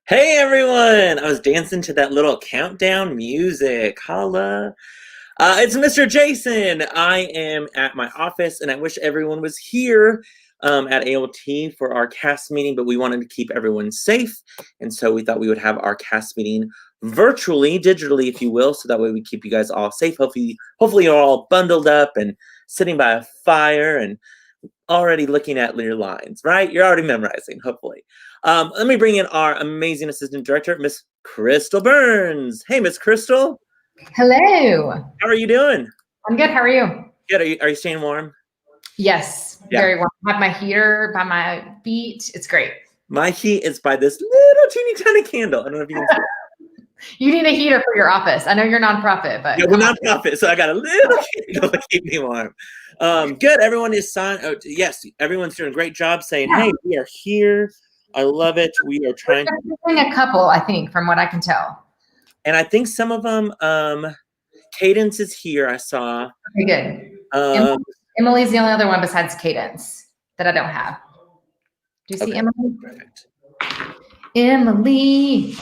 Hey everyone! I was dancing to that little countdown music. Holla. It's Mr. Jason. I am at my office and I wish everyone was here at ALT for our cast meeting, but we wanted to keep everyone safe. And so we thought we would have our cast meeting virtually, digitally, if you will, so that way we keep you guys all safe. Hopefully you're all bundled up and sitting by a fire and already looking at your lines, right? You're already memorizing, hopefully. Let me bring in our amazing assistant director, Miss Crystal Burns. Hey, Miss Crystal. Hello. How are you doing? I'm good. How are you? Good. Are you staying warm? Yes, Yeah. very warm. I have my heater by my feet. It's great. My heat is by this little teeny tiny candle. I don't know if you can see it. You need a heater for your office. I know you're nonprofit, but Yeah, we're nonprofit, so I got a little candle to keep me warm. Good. Everyone is signed. Oh, yes, everyone's doing a great job saying, "Hey, we are here." I love it. We are trying to doing a couple, I think, from what I can tell. And I think some of them, Cadence is here. I saw. Okay, good. Emily's the only other one besides Cadence that I don't have. Do you see Emily? Perfect. Emily.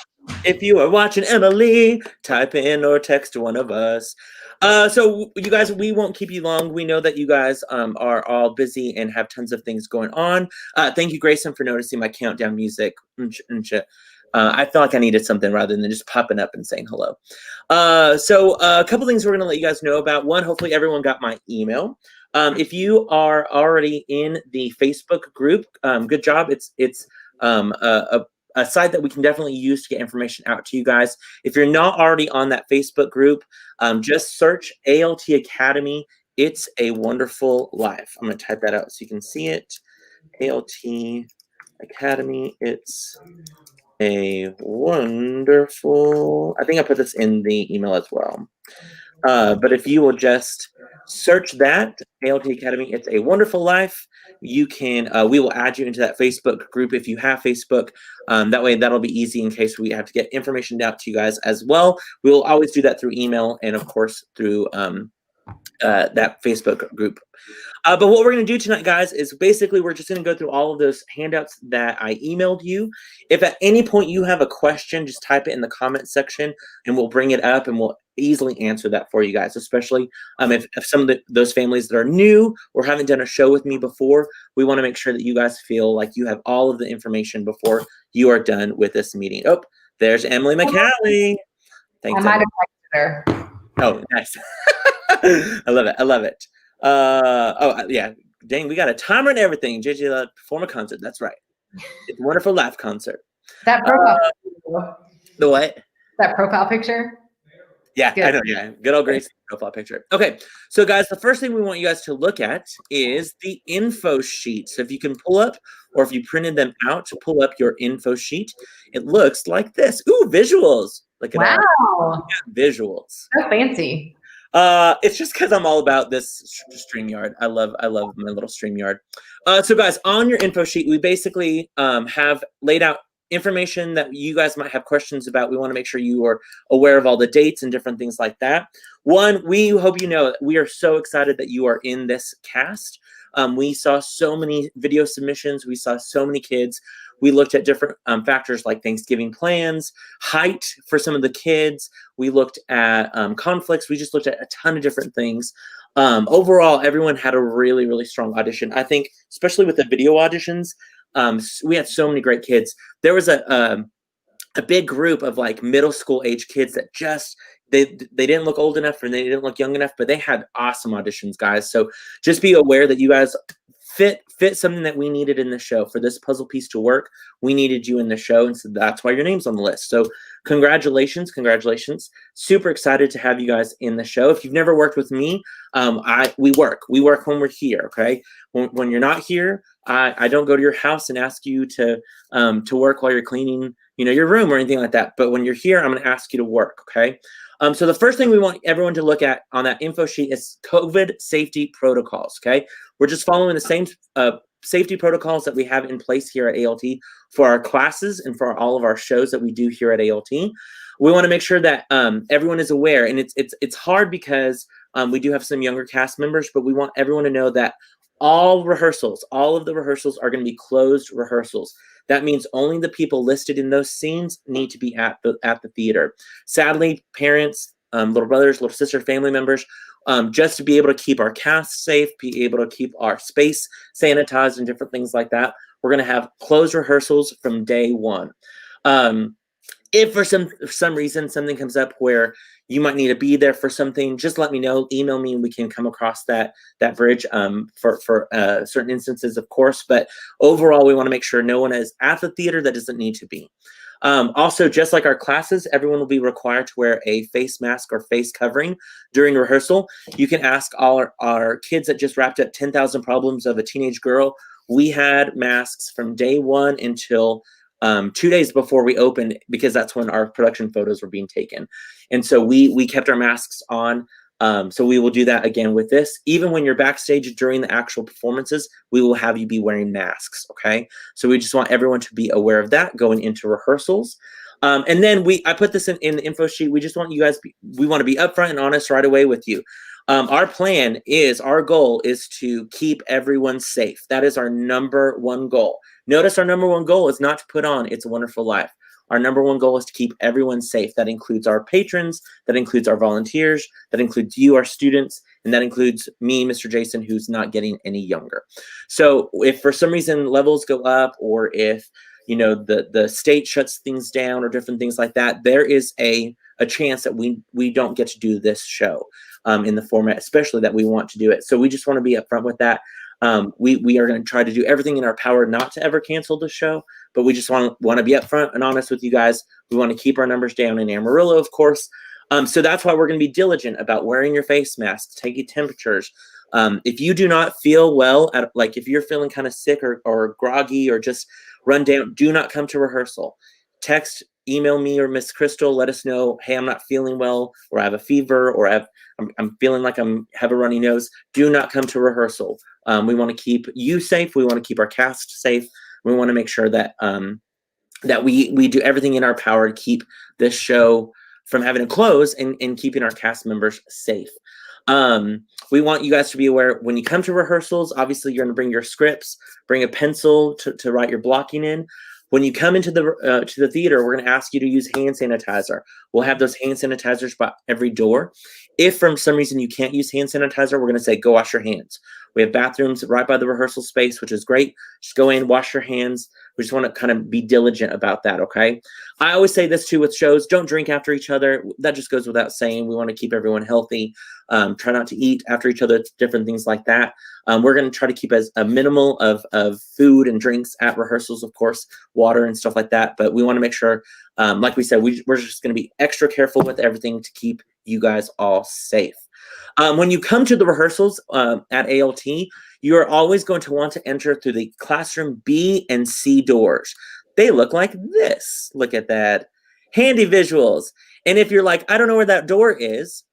If you are watching Emily, type in or text one of us. So you guys, we won't keep you long. We know that you guys are all busy and have tons of things going on. Thank you, Grayson, for noticing my countdown music. I felt like I needed something rather than just popping up and saying hello. So a couple things we're going to let you guys know about. One, hopefully everyone got my email. If you are already in the Facebook group, good job. It's a site that we can definitely use to get information out to you guys. If you're not already on that Facebook group, just search ALT Academy. It's a Wonderful Life. I'm going to type that out so you can see it. ALT Academy. It's a wonderful. I think I put this in the email as well. But if you will just search that ALT Academy, it's a Wonderful Life. You can. We will add you into that Facebook group if you have Facebook. That way, that'll be easy in case we have to get information out to you guys as well. We will always do that through email and, of course, through that Facebook group. But what we're going to do tonight, guys, is basically we're just going to go through all of those handouts that I emailed you. If at any point you have a question, just type it in the comment section and we'll bring it up and we'll easily answer that for you guys, especially if some of those families that are new or haven't done a show with me before. We want to make sure that you guys feel like you have all of the information before you are done with this meeting. Oh, there's Emily McCallie. Thanks. I might have texted her. Oh, nice. I love it. I love it. Yeah. Dang, we got a timer and everything. JJ perform a concert. That's right. It's a Wonderful Life concert. That profile the what? That profile picture. Yeah, good. I know. Yeah, good old Grace profile picture. Okay, so guys, the first thing we want you guys to look at is the info sheet. So if you can pull up, or if you printed them out, to pull up your info sheet, it looks like this. Ooh, visuals. Look at that. Wow. Visuals. So fancy. It's just because I'm all about this StreamYard. I love my little StreamYard. So guys, on your info sheet, we basically have laid out information that you guys might have questions about. We want to make sure you are aware of all the dates and different things like that. One, we hope you know that we are so excited that you are in this cast. We saw so many video submissions. We saw so many kids. We looked at different factors like Thanksgiving plans, height for some of the kids. We looked at conflicts. We just looked at a ton of different things. Overall, everyone had a really, really strong audition. I think, especially with the video auditions, we had so many great kids. There was a big group of like middle school age kids that just they didn't look old enough and they didn't look young enough, but they had awesome auditions, guys. So just be aware that you guys fit something that we needed in the show. For this puzzle piece to work, we needed you in the show, and so that's why your name's on the list. So congratulations. Super excited to have you guys in the show. If you've never worked with me, we work when we're here. Okay, when you're not here, I don't go to your house and ask you to work while you're cleaning, your room or anything like that. But when you're here, I'm going to ask you to work. Okay. So the first thing we want everyone to look at on that info sheet is COVID safety protocols. Okay. We're just following the same safety protocols that we have in place here at ALT for our classes and for all of our shows that we do here at ALT. We want to make sure that everyone is aware, and it's hard because we do have some younger cast members, but we want everyone to know that all of the rehearsals are going to be closed rehearsals. That means only the people listed in those scenes need to be at the theater. Sadly, parents, little brothers, little sisters, family members, just to be able to keep our cast safe, be able to keep our space sanitized and different things like that, we're going to have closed rehearsals from day one. If for some reason something comes up where you might need to be there for something, just let me know, email me, and we can come across that bridge for certain instances, of course. But overall, we want to make sure no one is at the theater that doesn't need to be. Also, just like our classes, everyone will be required to wear a face mask or face covering during rehearsal. You can ask all our kids that just wrapped up 10,000 Problems of a Teenage Girl. We had masks from day one until 2 days before we opened, because that's when our production photos were being taken. And so we kept our masks on. So we will do that again with this. Even when you're backstage during the actual performances, we will have you be wearing masks, okay? So we just want everyone to be aware of that going into rehearsals. And then I put this in the info sheet. We just want you guys, we want to be upfront and honest right away with you. Our goal is to keep everyone safe. That is our number one goal. Notice our number one goal is not to put on It's a Wonderful Life. Our number one goal is to keep everyone safe. That includes our patrons, that includes our volunteers, that includes you, our students, and that includes me, Mr. Jason, who's not getting any younger. So if for some reason levels go up, or if the state shuts things down or different things like that, there is a chance that we don't get to do this show in the format, especially that we want to do it. So we just want to be upfront with that. We are going to try to do everything in our power not to ever cancel the show, but we just want to be upfront and honest with you guys. We want to keep our numbers down in Amarillo, of course. So that's why we're going to be diligent about wearing your face masks, taking temperatures. If you do not feel well, like if you're feeling kind of sick or groggy or just run down, do not come to rehearsal. Text, email me or Miss Crystal. Let us know, hey, I'm not feeling well, or I have a fever, or I'm feeling like have a runny nose. Do not come to rehearsal. We want to keep you safe. We want to keep our cast safe. We want to make sure that that we do everything in our power to keep this show from having to close and keeping our cast members safe. We want you guys to be aware when you come to rehearsals. Obviously, you're going to bring your scripts, bring a pencil to write your blocking in. When you come into the theater, we're going to ask you to use hand sanitizer. We'll have those hand sanitizers by every door. If for some reason you can't use hand sanitizer, we're going to say, go wash your hands. We have bathrooms right by the rehearsal space, which is great. Just go in, wash your hands. We just want to kind of be diligent about that, okay? I always say this too with shows, don't drink after each other. That just goes without saying. We want to keep everyone healthy. Try not to eat after each other, different things like that. We're going to try to keep as a minimal of food and drinks at rehearsals, of course, water and stuff like that. But we want to make sure, like we said, we're just going to be extra careful with everything to keep you guys all safe. When you come to the rehearsals at ALT, you're always going to want to enter through the classroom B and C doors. They look like this. Look at that. Handy visuals. And if you're like, I don't know where that door is,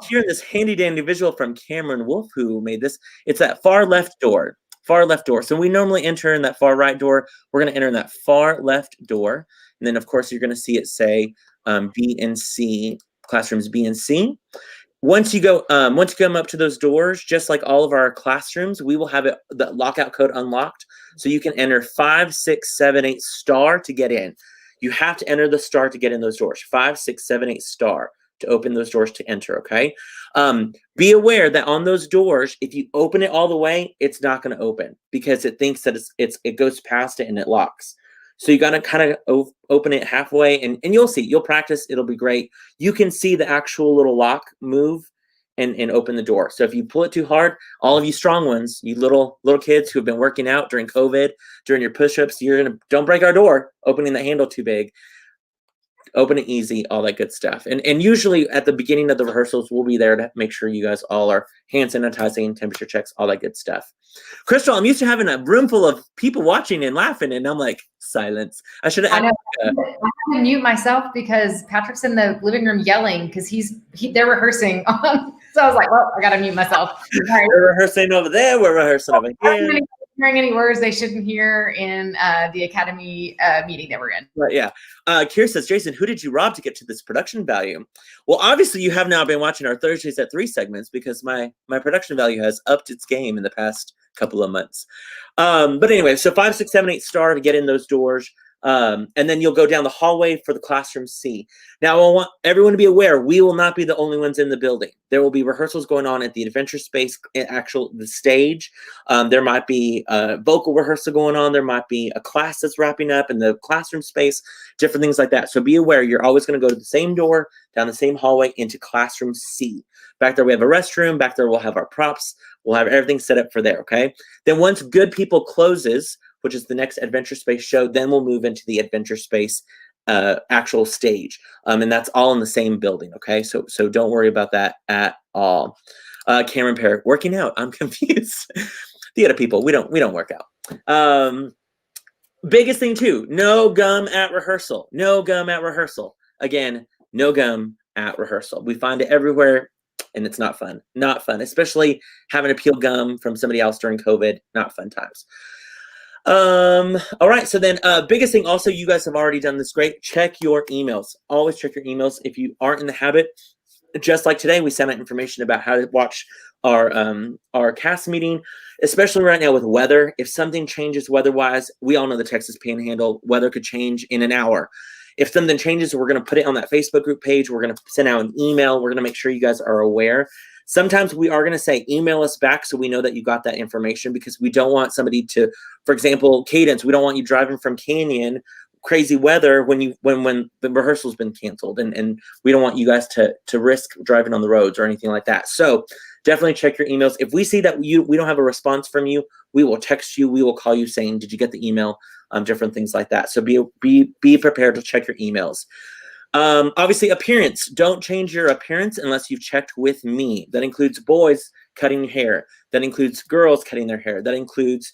here's this handy dandy visual from Cameron Wolf, who made this. It's that far left door. Far left door. So we normally enter in that far right door. We're going to enter in that far left door. And then, of course, you're going to see it say B and C, classrooms B and C. Once you come up to those doors, just like all of our classrooms, we will have the lockout code unlocked. So you can enter 5, 6, 7, 8 star to get in. You have to enter the star to get in those doors. 5, 6, 7, 8 star to open those doors to enter, okay? Be aware that on those doors, if you open it all the way, it's not going to open because it thinks that it goes past it and it locks. So you got to kind of open it halfway, and you'll see. You'll practice. It'll be great. You can see the actual little lock move and open the door. So if you pull it too hard, all of you strong ones, you little kids who have been working out during COVID, during your push-ups, don't break our door opening the handle too big. Open it easy, all that good stuff. And usually at the beginning of the rehearsals, we'll be there to make sure you guys all are hand sanitizing, temperature checks, all that good stuff. Crystal, I'm used to having a room full of people watching and laughing, and I'm like, silence. I should have. I have to mute myself because Patrick's in the living room yelling because they're rehearsing. So I was like, well, I got to mute myself. We're rehearsing over there. We're rehearsing over here. Hearing any words they shouldn't hear in the Academy meeting that we're in. Right, yeah. Kier says, Jason, who did you rob to get to this production value? Well, obviously you have now been watching our Thursdays at 3 segments because my production value has upped its game in the past couple of months. But anyway, so 5, 6, 7, 8 star to get in those doors. And then you'll go down the hallway for the classroom C. Now, I want everyone to be aware, we will not be the only ones in the building. There will be rehearsals going on at the adventure space, the stage. There might be a vocal rehearsal going on. There might be a class that's wrapping up in the classroom space, different things like that. So be aware, you're always going to go to the same door, down the same hallway into classroom C. Back there, we have a restroom. Back there, we'll have our props. We'll have everything set up for there, okay? Then once Good People closes, which is the next Adventure Space show, then we'll move into the Adventure Space actual stage. And that's all in the same building, okay? So don't worry about that at all. Cameron Parrott, working out. I'm confused. Theater people, we don't work out. Biggest thing too, no gum at rehearsal. No gum at rehearsal. Again, no gum at rehearsal. We find it everywhere. And it's not fun. Not fun, especially having to peel gum from somebody else during COVID. Not fun times. All right. So then biggest thing also, you guys have already done this great. Check your emails. Always check your emails. If you aren't in the habit, just like today, we sent out information about how to watch our cast meeting, especially right now with weather. If something changes weather-wise, we all know the Texas Panhandle, weather could change in an hour. If something changes, we're going to put it on that Facebook group page. We're going to send out an email. We're going to make sure you guys are aware. Sometimes we are going to say, email us back so we know that you got that information, because we don't want somebody to, for example, Cadence, we don't want you driving from Canyon, crazy weather when the rehearsal's been canceled, and we don't want you guys to risk driving on the roads or anything like that. So definitely check your emails. If we see that we don't have a response from you, we will text you, we will call you saying, did you get the email? Different things like that. So be prepared to check your emails. Obviously, appearance. Don't change your appearance unless you've checked with me. That includes boys cutting hair. That includes girls cutting their hair. That includes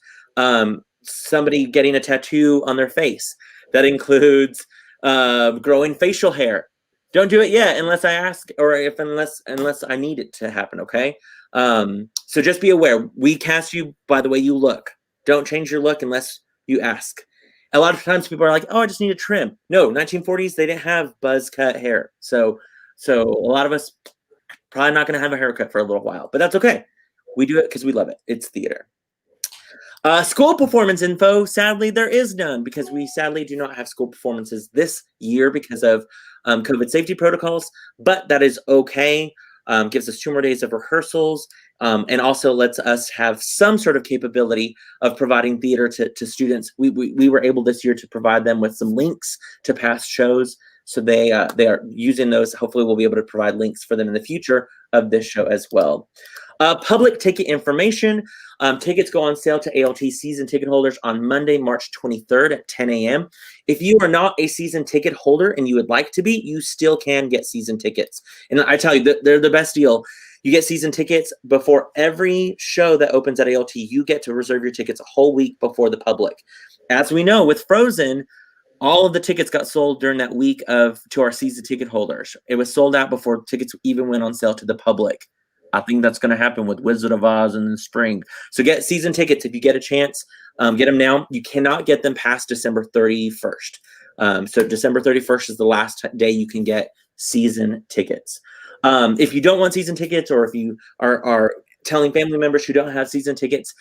somebody getting a tattoo on their face. That includes growing facial hair. Don't do it yet unless I ask, or unless I need it to happen, okay? So just be aware. We cast you by the way you look. Don't change your look unless you ask. A lot of times people are like, oh, I just need a trim. No, 1940s, they didn't have buzz cut hair. So a lot of us probably not going to have a haircut for a little while, but that's okay. We do it because we love it. It's theater. School performance info. Sadly, there is none, because we sadly do not have school performances this year because of COVID safety protocols, but that is okay. Gives us 2 more days of rehearsals, and also lets us have some sort of capability of providing theater to students. We were able this year to provide them with some links to past shows, so they are using those. Hopefully we'll be able to provide links for them in the future of this show as well. Public ticket information. Tickets go on sale to ALT season ticket holders on Monday, March 23rd at 10 a.m. If you are not a season ticket holder and you would like to be, you still can get season tickets. And I tell you, they're the best deal. You get season tickets before every show that opens at ALT. You get to reserve your tickets a whole week before the public. As we know, with Frozen, all of the tickets got sold during that week to our season ticket holders. It was sold out before tickets even went on sale to the public. I think that's going to happen with Wizard of Oz in the spring. So get season tickets if you get a chance. Get them now. You cannot get them past December 31st. So December 31st is the last day you can get season tickets. If you don't want season tickets, or if you are telling family members who don't have season tickets,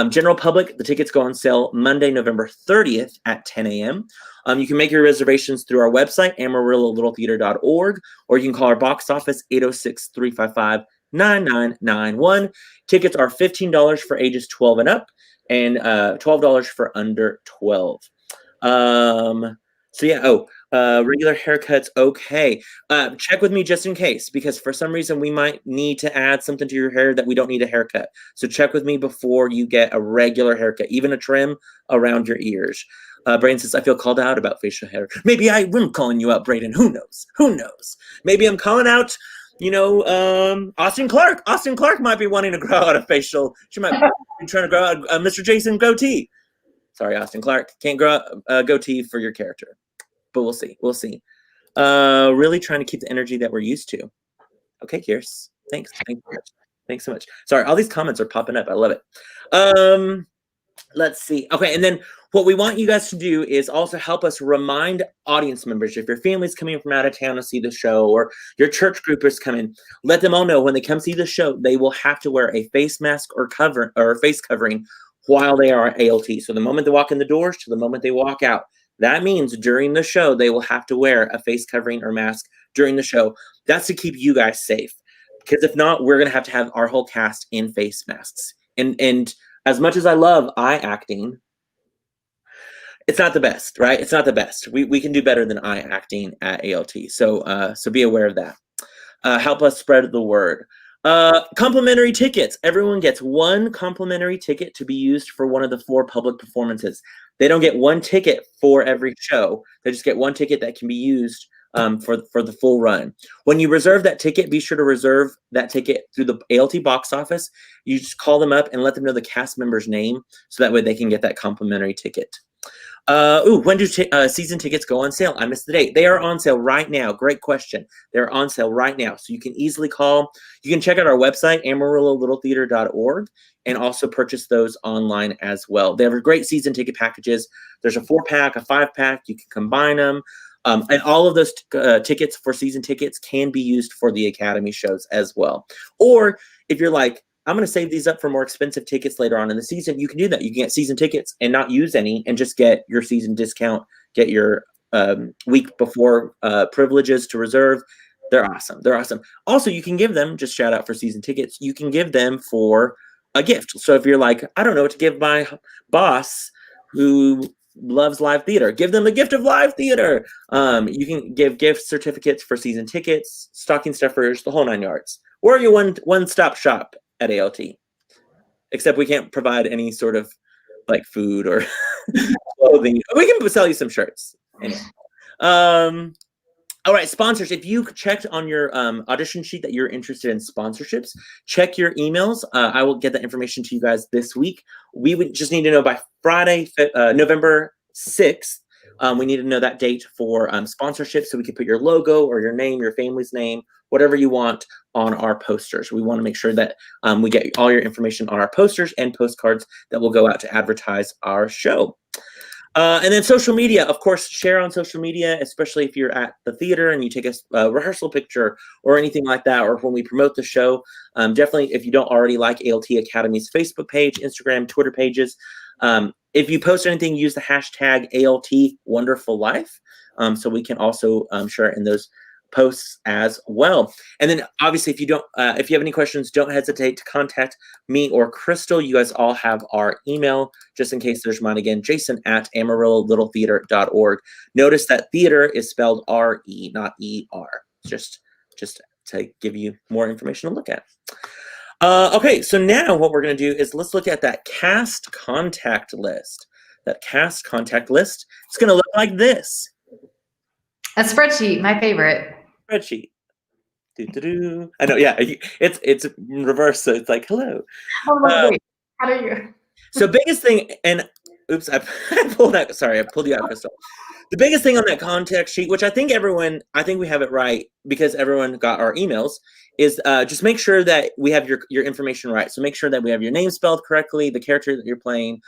general public, the tickets go on sale Monday, November 30th at 10 a.m. You can make your reservations through our website, amarillo littletheater.org, or you can call our box office, 806-355-9991. Tickets are $15 for ages 12 and up, and $12 for under 12. So yeah, regular haircuts, okay. Check with me just in case, because for some reason we might need to add something to your hair that we don't need a haircut. So check with me before you get a regular haircut, even a trim around your ears. Braden says, I feel called out about facial hair. Maybe I am calling you out, Braden. Who knows? Who knows? Maybe I'm calling out, Austin Clark. Austin Clark might be wanting to grow out a facial. She might be trying to grow out a Mr. Jason goatee. Sorry, Austin Clark. Can't grow out a goatee for your character. But we'll see. We'll see. Really trying to keep the energy that we're used to. Okay, Kiers. Thanks. Thanks so much. Sorry, all these comments are popping up. I love it. Let's see. Okay, and then what we want you guys to do is also help us remind audience members. If your family's coming from out of town to see the show, or your church group is coming, let them all know when they come see the show, they will have to wear a face mask or face covering while they are at ALT. So the moment they walk in the doors to the moment they walk out, that means during the show, they will have to wear a face covering or mask during the show. That's to keep you guys safe. Because if not, we're going to have our whole cast in face masks. And as much as I love eye acting, it's not the best, right? It's not the best. We can do better than eye acting at ALT. So so be aware of that. Help us spread the word. Complimentary tickets. Everyone gets one complimentary ticket to be used for one of the 4 public performances. They don't get one ticket for every show. They just get one ticket that can be used for the full run. When you reserve that ticket, be sure to reserve that ticket through the ALT box office. You just call them up and let them know the cast member's name, so that way they can get that complimentary ticket. When do season tickets go on sale? I missed the date. They are on sale right now. Great question. They're on sale right now. So you can easily call. You can check out our website, Amarillolittletheater.org, and also purchase those online as well. They have great season ticket packages. There's a 4-pack, a 5-pack. You can combine them. And all of those tickets for season tickets can be used for the Academy shows as well. Or if you're like, I'm going to save these up for more expensive tickets later on in the season, you can do that. You can get season tickets and not use any and just get your season discount, get your week before privileges to reserve. They're awesome. They're awesome. Also, you can give them, just shout out for season tickets, you can give them for a gift. So if you're like, I don't know what to give my boss who loves live theater, give them the gift of live theater. You can give gift certificates for season tickets, stocking stuffers, the whole 9 yards. Or your one-stop shop at ALT. Except we can't provide any sort of like food or clothing. We can sell you some shirts. Anyway. All right, sponsors. If you checked on your audition sheet that you're interested in sponsorships, check your emails. I will get that information to you guys this week. We would just need to know by Friday, November 6th. We need to know that date for sponsorship, so we can put your logo or your name, your family's name, whatever you want on our posters. We want to make sure that we get all your information on our posters and postcards that will go out to advertise our show. And then social media, of course, share on social media, especially if you're at the theater and you take a rehearsal picture or anything like that, or when we promote the show. Definitely, if you don't already like ALT Academy's Facebook page, Instagram, Twitter pages, if you post anything, use the hashtag ALT Wonderful Life, so we can also share it in those posts as well. And then obviously, if you have any questions, don't hesitate to contact me or Crystal. You guys all have our email, just in case there's mine again, jason@amarillo-littletheater.org. Notice that theater is spelled R-E, not E-R, just to give you more information to look at. Okay, so now what we're going to do is let's look at that cast contact list. That cast contact list, it's going to look like this. A spreadsheet, my favorite. Spreadsheet. Doo-doo-doo. I know, yeah, it's reverse, so it's like, hello. Oh, wait. How do you? So biggest thing, and oops, I pulled you out, Crystal. The biggest thing on that contact sheet, which I think we have it right because everyone got our emails, is just make sure that we have your information right. So make sure that we have your name spelled correctly, the character that you're playing,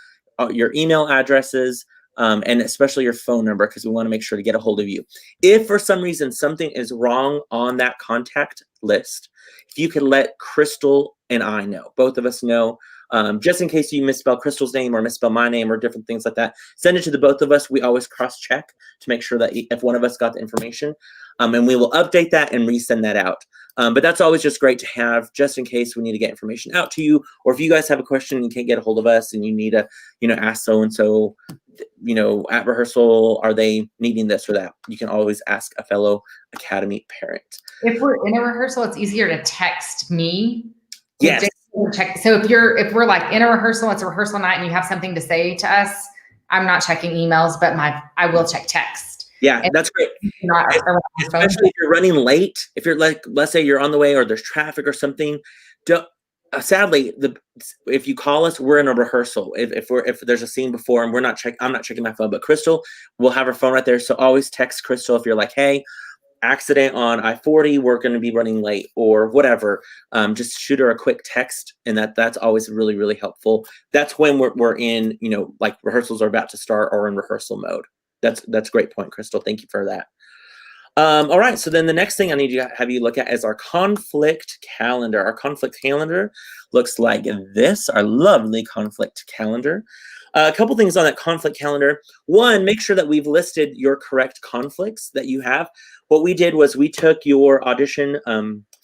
your email addresses, and especially your phone number, because we want to make sure to get a hold of you. If for some reason something is wrong on that contact list, if you could let Crystal and I know, both of us know, just in case you misspell Crystal's name or misspell my name or different things like that, send it to the both of us. We always cross-check to make sure that if one of us got the information, and we will update that and resend that out. But that's always just great to have, just in case we need to get information out to you, or if you guys have a question and you can't get a hold of us and you need to, ask so-and-so, at rehearsal, are they needing this or that? You can always ask a fellow Academy parent. If we're in a rehearsal, it's easier to text me. Yes. So if we're like in a rehearsal, it's a rehearsal night and you have something to say to us, I'm not checking emails, but I will check text. Yeah, that's great. Especially if you're running late, if you're like, let's say you're on the way or there's traffic or something, sadly, if you call us, we're in a rehearsal. If there's a scene before and I'm not checking my phone, but Crystal will have her phone right there. So always text Crystal if you're like, hey, accident on I-40, we're going to be running late or whatever, just shoot her a quick text, and that's always really, really helpful. That's when we're in, like rehearsals are about to start or in rehearsal mode. That's a great point, Crystal. Thank you for that. All right, so then the next thing I need to have you look at is our conflict calendar. Our conflict calendar looks like this, our lovely conflict calendar. A couple things on that conflict calendar. One, make sure that we've listed your correct conflicts that you have. What we did was we took your audition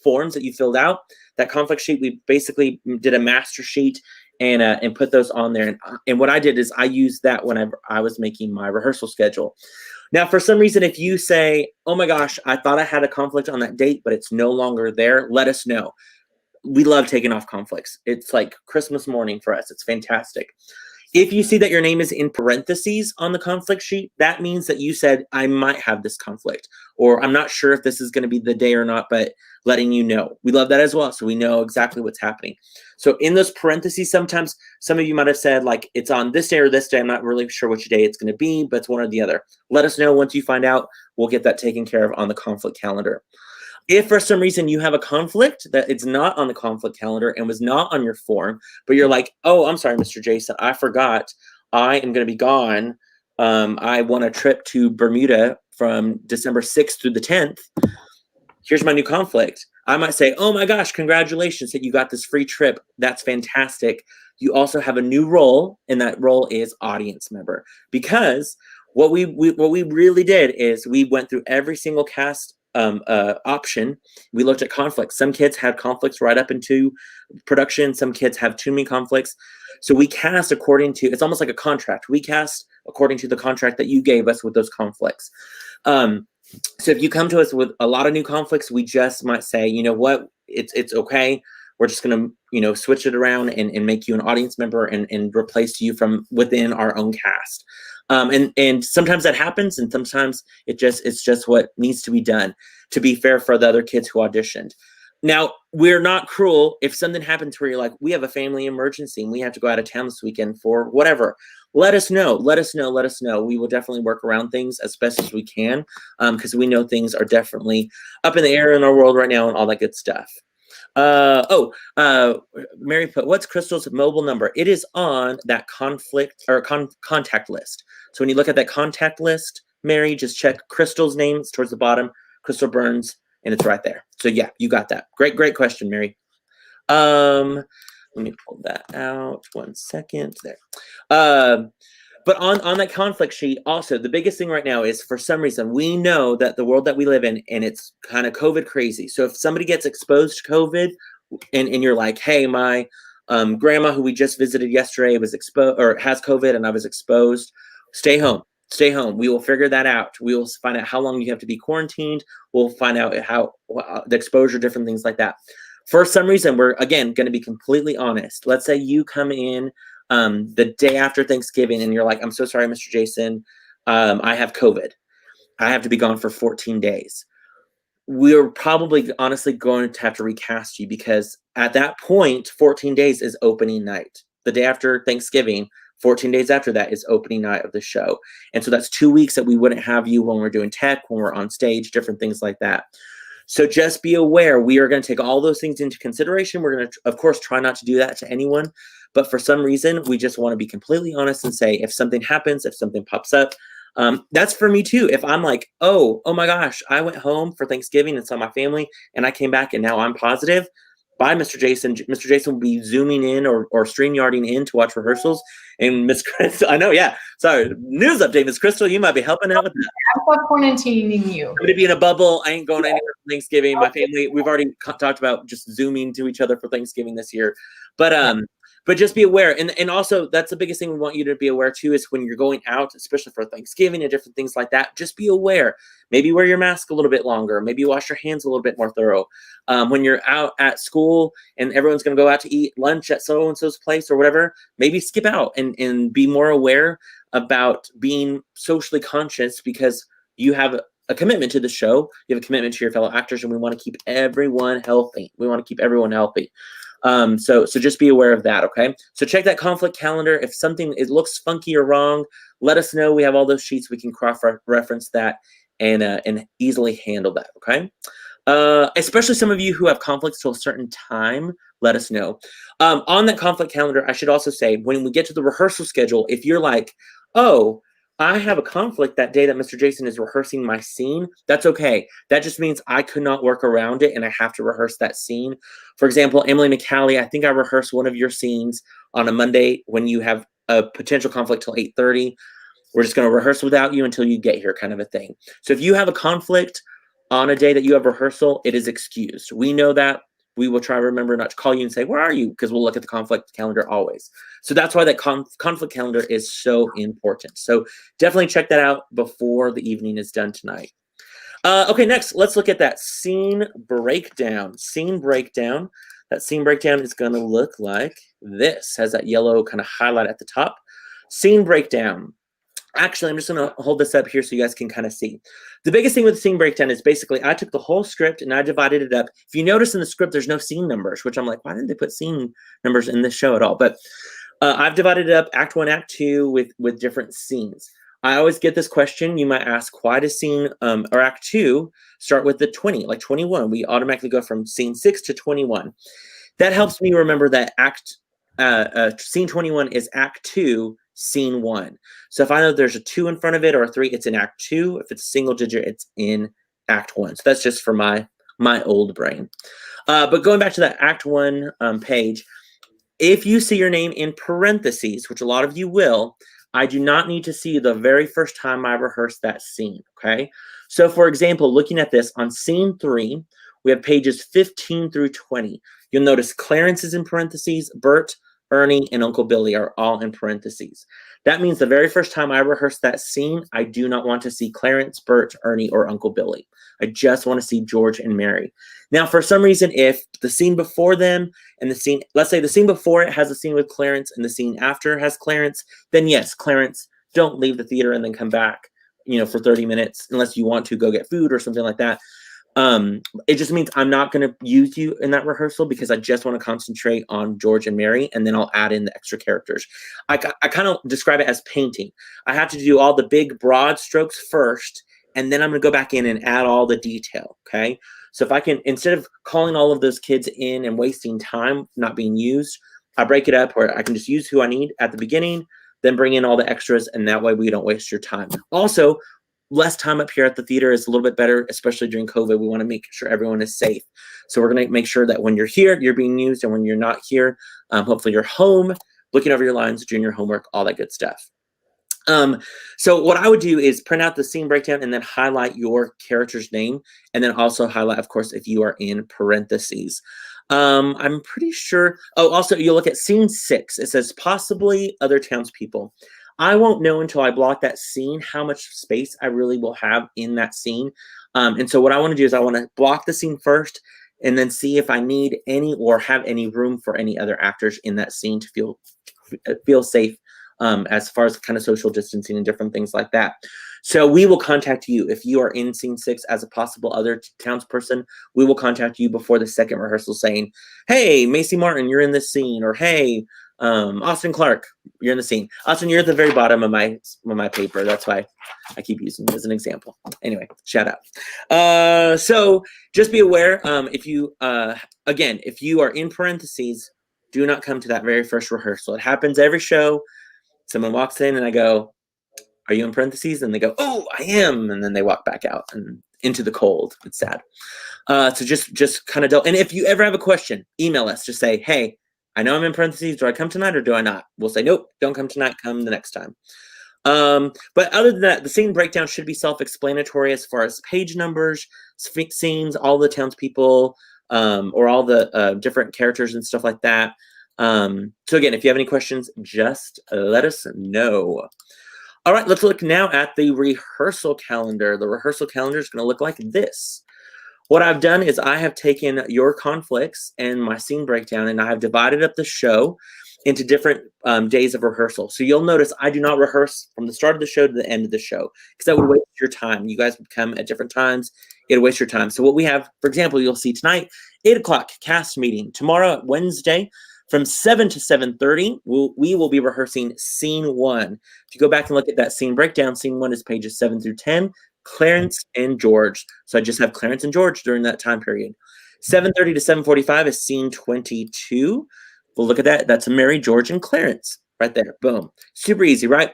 forms that you filled out, that conflict sheet, we basically did a master sheet and put those on there. And what I did is I used that whenever I was making my rehearsal schedule. Now, for some reason, if you say, oh my gosh, I thought I had a conflict on that date, but it's no longer there, let us know. We love taking off conflicts. It's like Christmas morning for us. It's fantastic. If you see that your name is in parentheses on the conflict sheet, that means that you said, I might have this conflict, or I'm not sure if this is going to be the day or not, but letting you know. We love that as well, so we know exactly what's happening. So in those parentheses, sometimes some of you might have said, like, it's on this day or this day. I'm not really sure which day it's going to be, but it's one or the other. Let us know once you find out. We'll get that taken care of on the conflict calendar. If for some reason you have a conflict that it's not on the conflict calendar and was not on your form, but you're like, oh, I'm sorry, Mr. Jason, I forgot. I am going to be gone. I want a trip to Bermuda from December 6th through the 10th. Here's my new conflict. I might say, oh my gosh, congratulations that you got this free trip. That's fantastic. You also have a new role, and that role is audience member. Because what we really did is we went through every single cast option. We looked at conflicts. Some kids had conflicts right up into production. Some kids have too many conflicts. So we cast according to, it's almost like a contract. We cast according to the contract that you gave us with those conflicts. So if you come to us with a lot of new conflicts, we just might say, you know what, it's okay. We're just going to, switch it around and make you an audience member and replace you from within our own cast. And sometimes that happens, and sometimes it's just what needs to be done to be fair for the other kids who auditioned. Now, we're not cruel. If something happens where you're like, we have a family emergency and we have to go out of town this weekend for whatever, let us know. Let us know. Let us know. We will definitely work around things as best as we can, because we know things are definitely up in the air in our world right now and all that good stuff. Mary put, what's Crystal's mobile number? It is on that conflict or contact list. So when you look at that contact list, Mary, just check Crystal's name. It's towards the bottom, Crystal Burns, and it's right there. So yeah, you got that. Great question, Mary. Let me pull that out. 1 second there. But on that conflict sheet, also, the biggest thing right now is, for some reason, we know that the world that we live in, and it's kind of COVID crazy. So if somebody gets exposed to COVID and you're like, hey, my grandma who we just visited yesterday was exposed or has COVID and I was exposed, stay home. Stay home. We will figure that out. We will find out how long you have to be quarantined. We'll find out how the exposure, different things like that. For some reason, we're, again, going to be completely honest. Let's say you come in the day after Thanksgiving and you're like, I'm so sorry, Mr. Jason, I have COVID. I have to be gone for 14 days. We're probably honestly going to have to recast you, because at that point, 14 days is opening night. The day after Thanksgiving, 14 days after that is opening night of the show. And so that's 2 weeks that we wouldn't have you when we're doing tech, when we're on stage, different things like that. So just be aware, we are going to take all those things into consideration. We're going to, of course, try not to do that to anyone. But for some reason, we just want to be completely honest and say, if something happens, if something pops up, that's for me too. If I'm like, oh my gosh, I went home for Thanksgiving and saw my family and I came back and now I'm positive. Bye, Mr. Jason. Mr. Jason will be zooming in or StreamYarding in to watch rehearsals. And Miss Crystal, I know, yeah. Sorry, news update, Miss Crystal, you might be helping out with that. I'm quarantining you. I'm going to be in a bubble. I ain't going anywhere for Thanksgiving. My family, we've already talked about just zooming to each other for Thanksgiving this year. But just be aware. And also, that's the biggest thing we want you to be aware too, is when you're going out, especially for Thanksgiving and different things like that, just be aware. Maybe wear your mask a little bit longer. Maybe wash your hands a little bit more thorough. When you're out at school and everyone's going to go out to eat lunch at so-and-so's place or whatever, maybe skip out and be more aware about being socially conscious, because you have a commitment to the show. You have a commitment to your fellow actors, and we want to keep everyone healthy. So just be aware of that, okay? So check that conflict calendar. If something, it looks funky or wrong, let us know. We have all those sheets. We can cross-reference that and easily handle that, okay? Especially some of you who have conflicts till a certain time, let us know. On that conflict calendar, I should also say, when we get to the rehearsal schedule, if you're like, oh, I have a conflict that day that Mr. Jason is rehearsing my scene, that's okay. That just means I could not work around it and I have to rehearse that scene. For example, Emily McCallie, I think I rehearsed one of your scenes on a Monday when you have a potential conflict till 8:30. We're just going to rehearse without you until you get here, kind of a thing. So if you have a conflict on a day that you have rehearsal, it is excused. We know that. We will try to remember not to call you and say, where are you? Because we'll look at the conflict calendar always. So that's why that conflict calendar is so important. So definitely check that out before the evening is done tonight. Okay, next, let's look at that scene breakdown. Scene breakdown. That scene breakdown is going to look like this. Has that yellow kind of highlight at the top. Scene breakdown. Actually, I'm just going to hold this up here so you guys can kind of see. The biggest thing with the scene breakdown is basically I took the whole script and I divided it up. If you notice in the script, there's no scene numbers, which I'm like, why didn't they put scene numbers in this show at all? But I've divided it up Act 1, Act 2 with different scenes. I always get this question. You might ask, why does scene or Act 2 start with the 20, like 21? We automatically go from scene 6 to 21. That helps me remember that scene 21 is Act 2, Scene 1. So if I know there's a 2 in front of it or a 3, it's in Act 2. If it's a single digit, it's in Act 1. So that's just for my old brain. But going back to that Act 1 page, if you see your name in parentheses, which a lot of you will, I do not need to see the very first time I rehearse that scene, okay? So for example, looking at this, on Scene 3, we have pages 15 through 20. You'll notice Clarence is in parentheses, Bert, Ernie, and Uncle Billy are all in parentheses. That means the very first time I rehearse that scene, I do not want to see Clarence, Bert, Ernie, or Uncle Billy. I just want to see George and Mary. Now, for some reason, if the scene before them and the scene, let's say the scene before it has a scene with Clarence and the scene after has Clarence, then yes, Clarence, don't leave the theater and then come back, for 30 minutes, unless you want to go get food or something like that. It just means I'm not going to use you in that rehearsal because I just want to concentrate on George and Mary, and then I'll add in the extra characters. I kind of describe it as painting. I have to do all the big broad strokes first, and then I'm going to go back in and add all the detail, okay? So if I can, instead of calling all of those kids in and wasting time not being used, I break it up where I can just use who I need at the beginning, then bring in all the extras, and that way we don't waste your time. Also, less time up here at the theater is a little bit better, especially during COVID. We want to make sure everyone is safe. So we're going to make sure that when you're here, you're being used, and when you're not here, hopefully you're home, looking over your lines, doing your homework, all that good stuff. So what I would do is print out the scene breakdown and then highlight your character's name, and then also highlight, of course, if you are in parentheses. I'm pretty sure. Oh, also you'll look at scene 6. It says possibly other townspeople. I won't know until I block that scene how much space I really will have in that scene. And so what I want to do is I want to block the scene first and then see if I need any or have any room for any other actors in that scene to feel safe as far as kind of social distancing and different things like that. So we will contact you if you are in scene 6 as a possible other townsperson. We will contact you before the second rehearsal saying, hey, Macy Martin, you're in this scene, or hey, Austin Clark, you're in the scene. Austin, you're at the very bottom of my paper. That's why I keep using you as an example. Anyway, shout out. So just be aware, if you are in parentheses, do not come to that very first rehearsal. It happens every show. Someone walks in and I go, are you in parentheses? And they go, oh, I am. And then they walk back out and into the cold. It's sad. So just kind of don't. And if you ever have a question, email us. Just say, hey, I know I'm in parentheses. Do I come tonight or do I not? We'll say, nope, don't come tonight. Come the next time. But other than that, the scene breakdown should be self-explanatory as far as page numbers, scenes, all the townspeople, or all the different characters and stuff like that. So again, if you have any questions, just let us know. All right, let's look now at the rehearsal calendar. The rehearsal calendar is going to look like this. What I've done is I have taken your conflicts and my scene breakdown, and I have divided up the show into different days of rehearsal. So you'll notice I do not rehearse from the start of the show to the end of the show because that would waste your time. You guys would come at different times. It'll waste your time. So what we have, for example, you'll see tonight, 8 o'clock cast meeting. Tomorrow, Wednesday, from 7 to 7:30, we will be rehearsing scene 1. If you go back and look at that scene breakdown, scene 1 is pages 7 through 10. Clarence and George. So I just have Clarence and George during that time period. 7:30 to 7:45 is scene 22. Well, look at that. That's Mary, George, and Clarence right there. Boom. Super easy, right?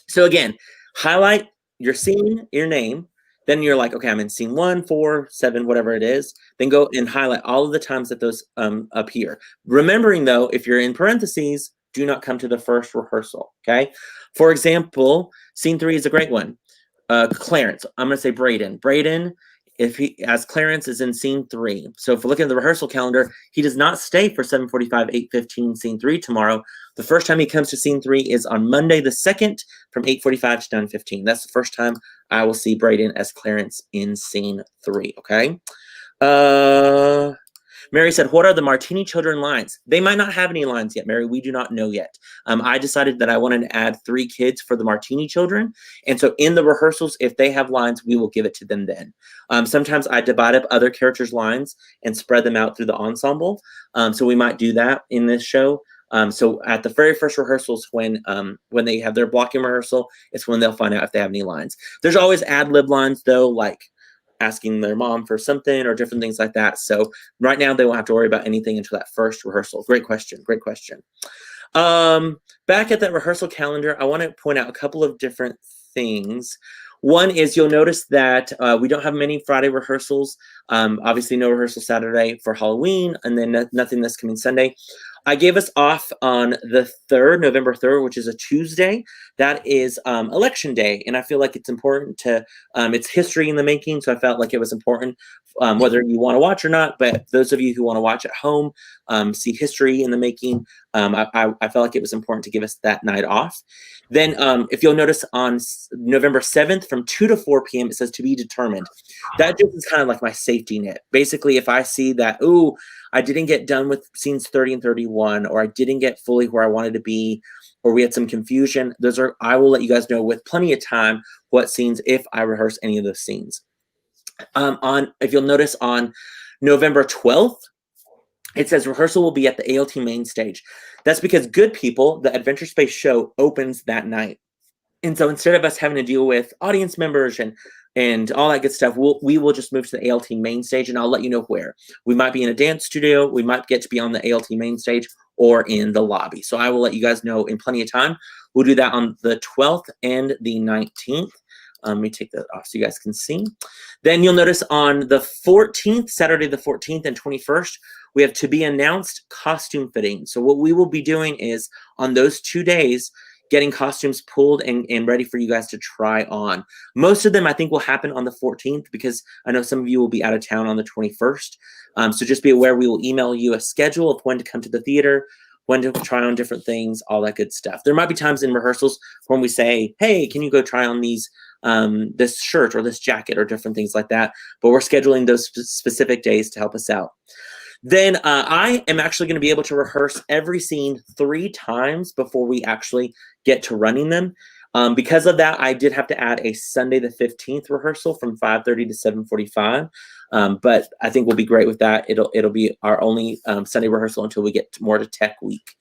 So again, highlight your scene, your name. Then you're like, okay, I'm in scene 1, 4, 7, whatever it is. Then go and highlight all of the times that those appear. Remembering though, if you're in parentheses, do not come to the first rehearsal, okay? For example, scene 3 is a great one. Clarence, I'm gonna say Braden. Braden, if he as Clarence is in scene 3. So if we look at the rehearsal calendar, he does not stay for 7:45, 8:15, scene 3 tomorrow. The first time he comes to scene 3 is on Monday the 2nd from 8:45 to 9:15. That's the first time I will see Braden as Clarence in scene 3, okay? Mary said, what are the Martini children lines? They might not have any lines yet, Mary. We do not know yet. I decided that I wanted to add 3 kids for the Martini children. And so in the rehearsals, if they have lines, we will give it to them then. Sometimes I divide up other characters' lines and spread them out through the ensemble. So we might do that in this show. So at the very first rehearsals, when they have their blocking rehearsal, it's when they'll find out if they have any lines. There's always ad-lib lines, though, like asking their mom for something or different things like that. So right now they won't have to worry about anything until that first rehearsal. Great question. Great question. Back at that rehearsal calendar, I want to point out a couple of different things. One is you'll notice that we don't have many Friday rehearsals. Obviously no rehearsal Saturday for Halloween, and then nothing this coming Sunday. I gave us off on the 3rd, November 3rd, which is a Tuesday. That is election day, and I feel like it's important to, it's history in the making, so I felt like it was important, whether you want to watch or not, but those of you who want to watch at home, see history in the making, I felt like it was important to give us that night off. Then if you'll notice on November 7th from 2 to 4 p.m., it says to be determined. That just is kind of like my safety net. Basically, if I see that, ooh, I didn't get done with scenes 30 and 31, or I didn't get fully where I wanted to be, or we had some confusion, I will let you guys know with plenty of time what scenes, if I rehearse any of those scenes. If you'll notice on November 12th, it says rehearsal will be at the ALT main stage. That's because Good People, the Adventure Space show, opens that night. And so instead of us having to deal with audience members and all that good stuff, we will just move to the ALT main stage, and I'll let you know where. We might be in a dance studio, we might get to be on the ALT main stage, or in the lobby. So I will let you guys know in plenty of time. We'll do that on the 12th and the 19th. Let me take that off so you guys can see. Then you'll notice on the 14th, Saturday the 14th and 21st, we have to be announced costume fitting. So what we will be doing is on those 2 days, getting costumes pulled and ready for you guys to try on. Most of them I think will happen on the 14th because I know some of you will be out of town on the 21st. So just be aware we will email you a schedule of when to come to the theater, when to try on different things, all that good stuff. There might be times in rehearsals when we say, hey, can you go try on these this shirt or this jacket or different things like that, but we're scheduling those specific days to help us out. Then I am actually going to be able to rehearse every scene 3 times before we actually get to running them. Because of that, I did have to add a Sunday the 15th rehearsal from 5:30 to 7:45. But I think we'll be great with that. It'll be our only Sunday rehearsal until we get more to Tech Week.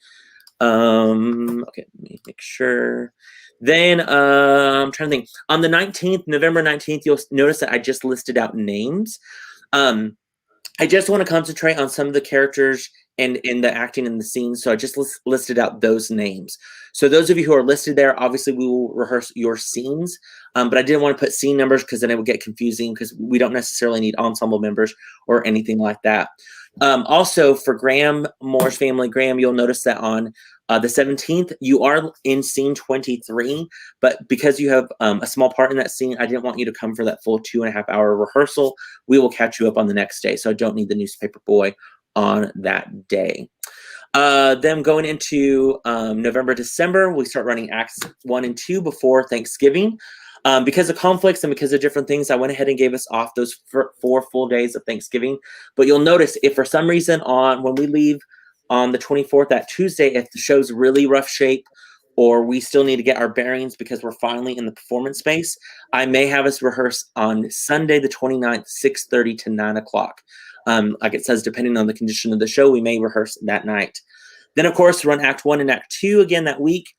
Okay, let me make sure. Then I'm trying to think. On the 19th, November 19th, you'll notice that I just listed out names. I just want to concentrate on some of the characters and in the acting in the scenes, so I just listed out those names. So those of you who are listed there, obviously we will rehearse your scenes, but I didn't want to put scene numbers because then it would get confusing because we don't necessarily need ensemble members or anything like that. Also, for Graham Moore's family, Graham, you'll notice that on the 17th, you are in scene 23, but because you have a small part in that scene, I didn't want you to come for that full 2.5-hour rehearsal. We will catch you up on the next day, so I don't need the newspaper boy on that day. Then going into November, December, we start running acts 1 and 2 before Thanksgiving. Because of conflicts and because of different things, I went ahead and gave us off those 4 full days of Thanksgiving. But you'll notice if for some reason when we leave on the 24th, that Tuesday, if the show's really rough shape or we still need to get our bearings because we're finally in the performance space, I may have us rehearse on Sunday the 29th, 6:30 to 9 o'clock. Like it says, depending on the condition of the show, we may rehearse that night. Then, of course, run Act 1 and Act 2 again that week.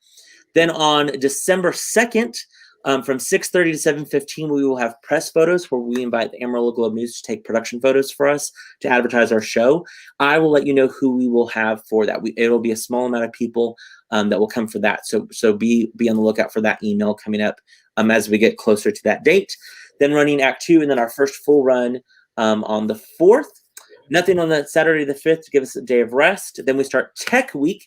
Then on December 2nd, From 6:30 to 7:15, we will have press photos where we invite the Amarillo Globe News to take production photos for us to advertise our show. I will let you know who we will have for that. It'll be a small amount of people that will come for that. So be on the lookout for that email coming up as we get closer to that date. Then running Act 2, and then our first full run on the 4th. Nothing on that Saturday the 5th to give us a day of rest. Then we start Tech Week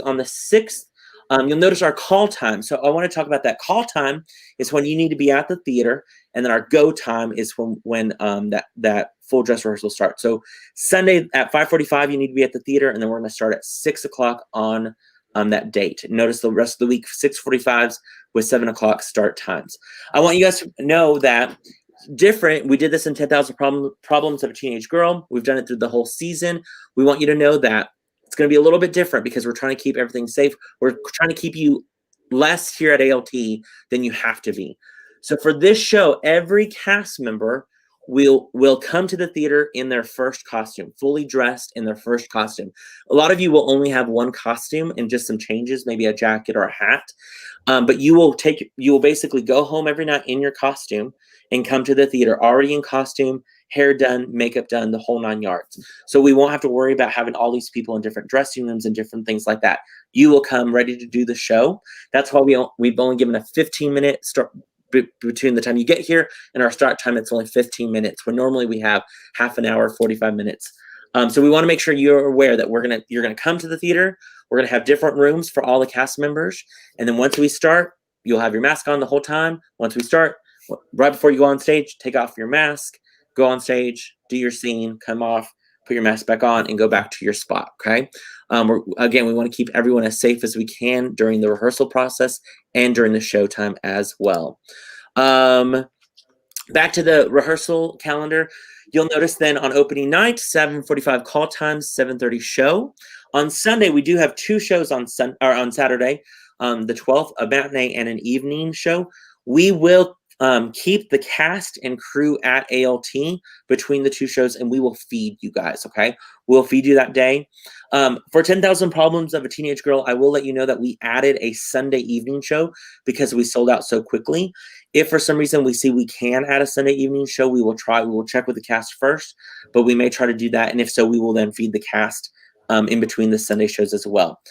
on the 6th. You'll notice our call time. So I want to talk about that. Call time is when you need to be at the theater, and then our go time is when that full dress rehearsal starts. So Sunday at 5:45, you need to be at the theater, and then we're going to start at 6 o'clock on that date. Notice the rest of the week, 6:45s with 7 o'clock start times. I want you guys to know that different. We did this in 10,000 Problems of a Teenage Girl. We've done it through the whole season. We want you to know that it's going to be a little bit different because we're trying to keep everything safe. We're trying to keep you less here at ALT than you have to be. So for this show, every cast member will come to the theater in their first costume, fully dressed in their first costume. A lot of you will only have one costume and just some changes, maybe a jacket or a hat. But you will basically go home every night in your costume and come to the theater already in costume, hair done, makeup done, the whole 9 yards. So we won't have to worry about having all these people in different dressing rooms and different things like that. You will come ready to do the show. That's why we've only given a 15-minute start between the time you get here and our start time. It's only 15 minutes when normally we have half an hour, 45 minutes. So we want to make sure you're aware that you're gonna come to the theater. We're gonna have different rooms for all the cast members, and then once we start, you'll have your mask on the whole time. Once we start, right before you go on stage, take off your mask, go on stage, do your scene, come off, put your mask back on, and go back to your spot. Okay. Again, we want to keep everyone as safe as we can during the rehearsal process and during the showtime as well. Back to the rehearsal calendar. You'll notice then on opening night, 7:45 call time, 7:30 show. On Sunday, we do have 2 shows on Saturday, the 12th, a matinee and an evening show. We will keep the cast and crew at ALT between the 2 shows, and we will feed you guys, okay? We'll feed you that day. For 10,000 Problems of a Teenage Girl, I will let you know that we added a Sunday evening show because we sold out so quickly. If for some reason we see we can add a Sunday evening show, we will check with the cast first, but we may try to do that. And if so, we will then feed the cast in between the Sunday shows as well.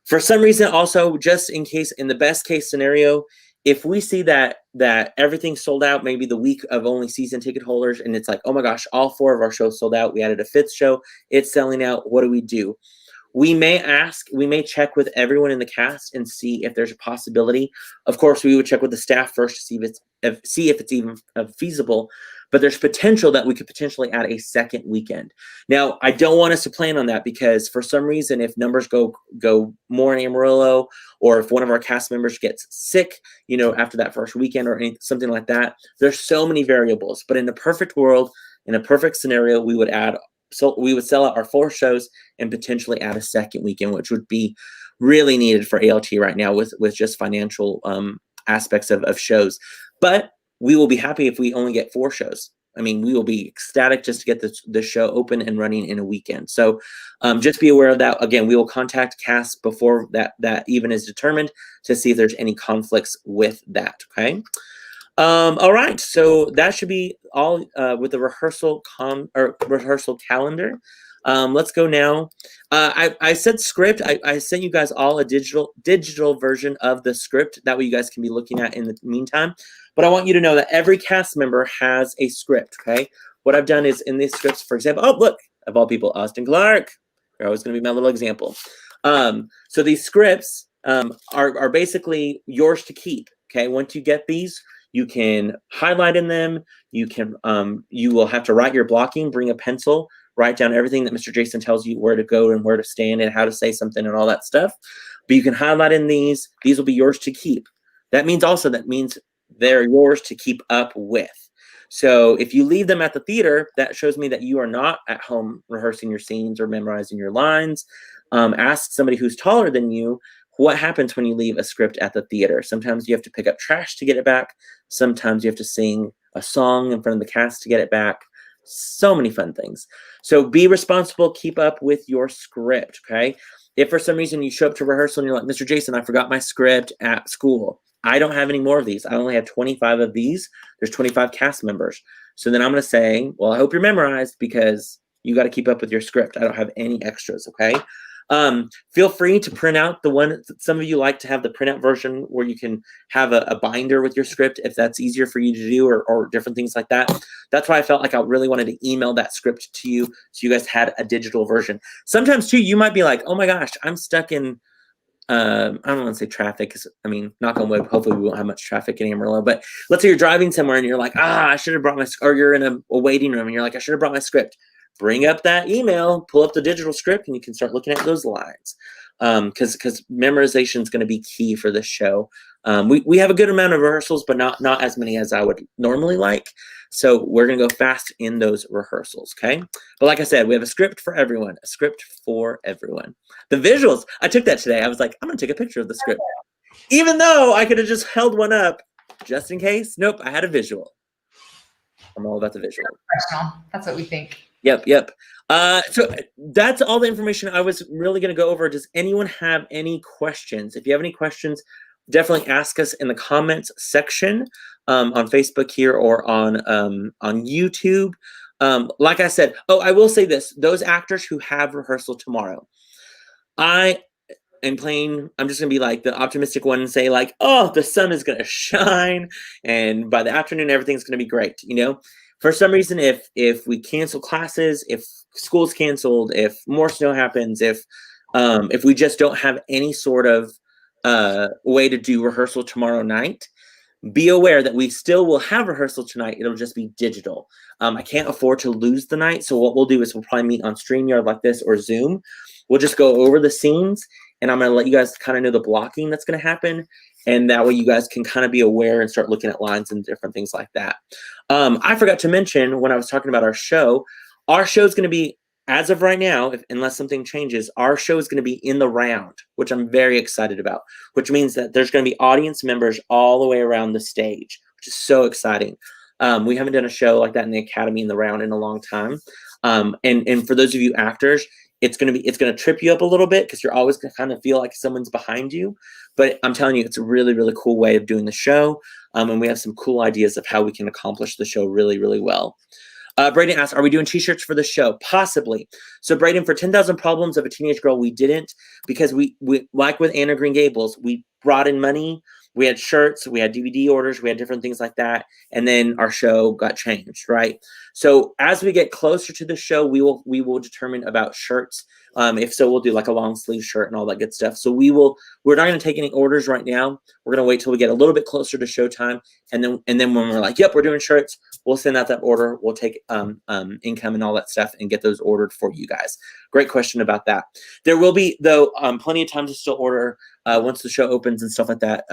For some reason, also, just in case, in the best case scenario, if we see that everything's sold out, maybe the week of only season ticket holders, and it's like, oh my gosh, all 4 of our shows sold out. We added a 5th show. It's selling out. What do we do? We may check with everyone in the cast and see if there's a possibility. Of course, we would check with the staff first to see if it's even feasible. But there's potential that we could potentially add a second weekend. Now, I don't want us to plan on that because for some reason, if numbers go more in Amarillo, or if one of our cast members gets sick, after that first weekend or something like that, there's so many variables. But in a perfect world, in a perfect scenario, we would sell out our 4 shows and potentially add a second weekend, which would be really needed for ALT right now with just financial aspects of shows. But we will be happy if we only get 4 shows. I mean, we will be ecstatic just to get the show open and running in a weekend. So just be aware of that. Again, we will contact cast before that even is determined to see if there's any conflicts with that, okay? All right, so that should be all with the rehearsal calendar. Let's go now. I said script. I sent you guys all a digital version of the script. That way you guys can be looking at in the meantime. But I want you to know that every cast member has a script, okay? What I've done is in these scripts, for example, oh, look, of all people, Austin Clark. You're always going to be my little example. So these scripts are basically yours to keep, okay? Once you get these, you can highlight in them. You will have to write your blocking, bring a pencil, write down everything that Mr. Jason tells you where to go and where to stand and how to say something and all that stuff. But you can highlight in these. These will be yours to keep. That means they're yours to keep up with. So if you leave them at the theater, that shows me that you are not at home rehearsing your scenes or memorizing your lines. Ask somebody who's taller than you what happens when you leave a script at the theater. Sometimes you have to pick up trash to get it back. Sometimes you have to sing a song in front of the cast to get it back. So many fun things. So be responsible. Keep up with your script, okay? If for some reason you show up to rehearsal and you're like, Mr. Jason, I forgot my script at school. I don't have any more of these. I only have 25 of these. There's 25 cast members. So then I'm going to say, well, I hope you're memorized because you got to keep up with your script. I don't have any extras, okay? Feel free to print out the one. Some of you like to have the printout version where you can have a binder with your script if that's easier for you to do, or different things like that. That's why I felt like I really wanted to email that script to you so you guys had a digital version. Sometimes too, you might be like, oh my gosh, I'm stuck in I don't want to say traffic because I mean, knock on wood, hopefully we won't have much traffic in Amarillo. But let's say you're driving somewhere and you're like, I should have brought my, or you're in a waiting room and you're like, I should have brought my script. Bring up that email, pull up the digital script, and you can start looking at those lines. Because memorization is going to be key for this show. We have a good amount of rehearsals, but not as many as I would normally like. So we're going to go fast in those rehearsals, okay? But like I said, we have a script for everyone, a script for everyone. The visuals, I took that today. I was like, I'm going to take a picture of the script. Even though I could have just held one up just in case. Nope, I had a visual. I'm all about the visual. Professional. That's what we think. Yep. So that's all the information I was really going to go over. Does anyone have any questions? If you have any questions, definitely ask us in the comments section on Facebook here or on YouTube. Like I said, I will say this. Those actors who have rehearsal tomorrow, I'm just going to be like the optimistic one and say like, oh, the sun is going to shine. And by the afternoon, everything's going to be great. You know, for some reason, if we cancel classes, if school's canceled, if more snow happens, if we just don't have any sort of way to do rehearsal tomorrow night, be aware that we still will have rehearsal tonight. It'll just be digital. I can't afford to lose the night. So what we'll do is we'll probably meet on StreamYard like this or Zoom. We'll just go over the scenes, and I'm going to let you guys kind of know the blocking that's going to happen. And that way you guys can kind of be aware and start looking at lines and different things like that. I forgot to mention when I was talking about our show is going to be, as of right now, unless something changes, our show is going to be in the round, which I'm very excited about, which means that there's going to be audience members all the way around the stage, which is so exciting. We haven't done a show like that in the Academy in the round in a long time. And for those of you actors, it's going to trip you up a little bit because you're always going to kind of feel like someone's behind you. But I'm telling you, it's a really, really cool way of doing the show. And we have some cool ideas of how we can accomplish the show really, really well. Braden asks, are we doing t-shirts for the show? Possibly. So Braden, for 10,000 Problems of a Teenage Girl, we didn't, because we like with Anne of Green Gables, we brought in money. We had shirts, we had DVD orders, we had different things like that. And then our show got changed, right? So as we get closer to the show, we will determine about shirts. If so, we'll do like a long sleeve shirt and all that good stuff. So we're not going to take any orders right now. We're going to wait till we get a little bit closer to showtime. And then when we're like, yep, we're doing shirts, we'll send out that order. We'll take income and all that stuff and get those ordered for you guys. Great question about that. There will be, though, plenty of time to still order once the show opens and stuff like that.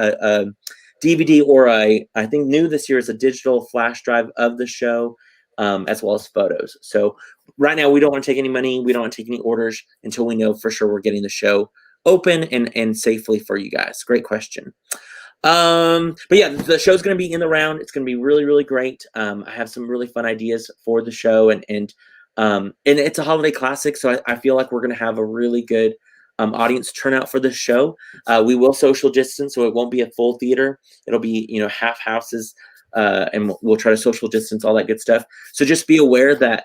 DVD or I think new this year is a digital flash drive of the show, as well as photos. So right now we don't want to take any money. We don't want to take any orders until we know for sure we're getting the show open and safely for you guys. Great question. But yeah, the show's going to be in the round. It's going to be really, really great. I have some really fun ideas for the show, and it's a holiday classic. So I feel like we're going to have a really good audience turnout for the show. We will social distance, so it won't be a full theater. It'll be, half houses, and we'll try to social distance, all that good stuff. So just be aware that